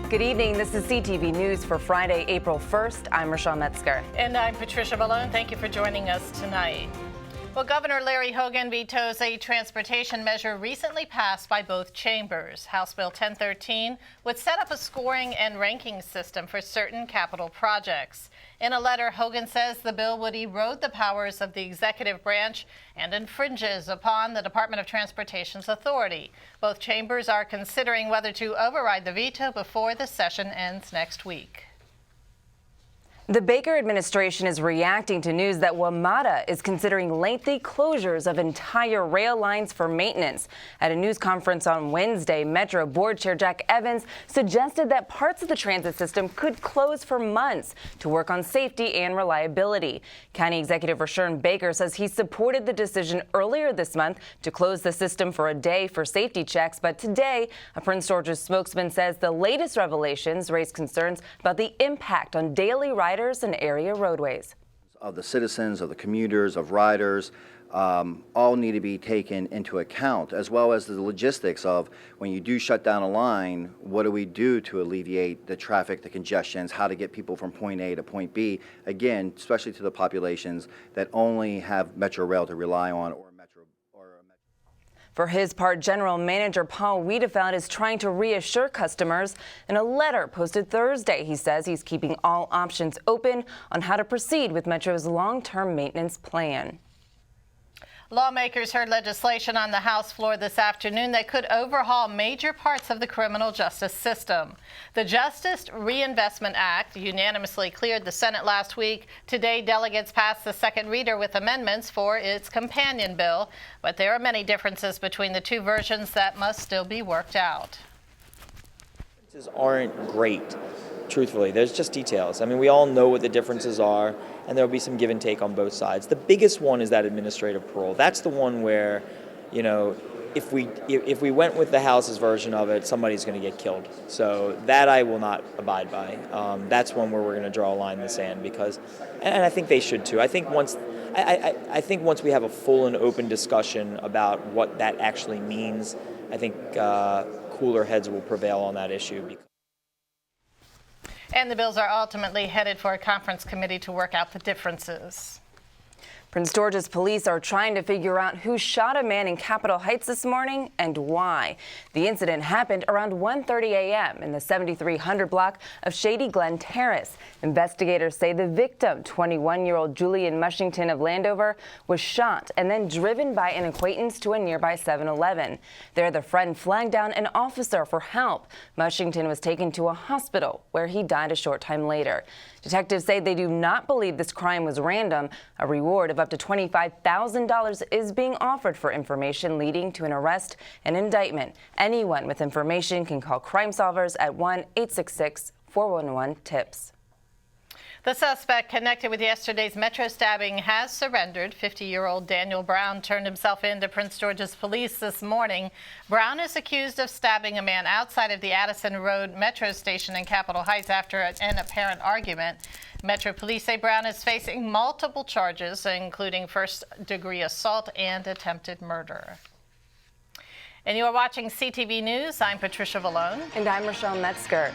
Good evening. This is CTV News for Friday, April 1st. I'm Rochelle Metzger. And I'm Patricia Malone. Thank you for joining us tonight. Well, Governor Larry Hogan vetoes a transportation measure recently passed by both chambers. House Bill 1013 would set up a scoring and ranking system for certain capital projects. In a letter, Hogan says the bill would erode the powers of the executive branch and infringes upon the Department of Transportation's authority. Both chambers are considering whether to override the veto before the session ends next week. The Baker administration is reacting to news that WMATA is considering lengthy closures of entire rail lines for maintenance. At a news conference on Wednesday, Metro Board Chair Jack Evans suggested that parts of the transit system could close for months to work on safety and reliability. County Executive Rashawn Baker says he supported the decision earlier this month to close the system for a day for safety checks, but today, a Prince George's spokesman says the latest revelations raise concerns about the impact on daily riders and area roadways. Of the citizens, of the commuters, of riders, all need to be taken into account, as well as the logistics of when you do shut down a line, what do we do to alleviate the traffic, the congestions, how to get people from point A to point B, again, especially to the populations that only have Metro Rail to rely on or Metro. For his part, General Manager Paul Wiedefeld is trying to reassure customers. In a letter posted Thursday, he says he's keeping all options open on how to proceed with Metro's long-term maintenance plan. Lawmakers heard legislation on the House floor this afternoon that could overhaul major parts of the criminal justice system. The Justice Reinvestment Act unanimously cleared the Senate last week. Today, delegates passed the second reader with amendments for its companion bill, but there are many differences between the two versions that must still be worked out. Differences aren't great. Truthfully, there's just details. I mean, we all know what the differences are, and there'll be some give and take on both sides. The biggest one is that administrative parole. That's the one where, you know, if we went with the House's version of it, somebody's going to get killed. So that I will not abide by. That's one where we're going to draw a line in the sand because, and I think they should too. I think once we have a full and open discussion about what that actually means, I think cooler heads will prevail on that issue. And the bills are ultimately headed for a conference committee to work out the differences. Prince George's police are trying to figure out who shot a man in Capitol Heights this morning and why. The incident happened around 1:30 a.m. in the 7300 block of Shady Glen Terrace. Investigators say the victim, 21-year-old Julian Mushington of Landover, was shot and then driven by an acquaintance to a nearby 7-Eleven. There, the friend flagged down an officer for help. Mushington was taken to a hospital where he died a short time later. Detectives say they do not believe this crime was random. A reward of up to $25,000 is being offered for information leading to an arrest and indictment. Anyone with information can call Crime Solvers at 1-866-411-TIPS. The suspect connected with yesterday's Metro stabbing has surrendered. 50-year-old Daniel Brown turned himself in to Prince George's police this morning. Brown is accused of stabbing a man outside of the Addison Road Metro station in Capitol Heights after an apparent argument. Metro police say Brown is facing multiple charges, including first-degree assault and attempted murder. And you are watching CTV News. I'm Patricia Malone. And I'm Rochelle Metzger.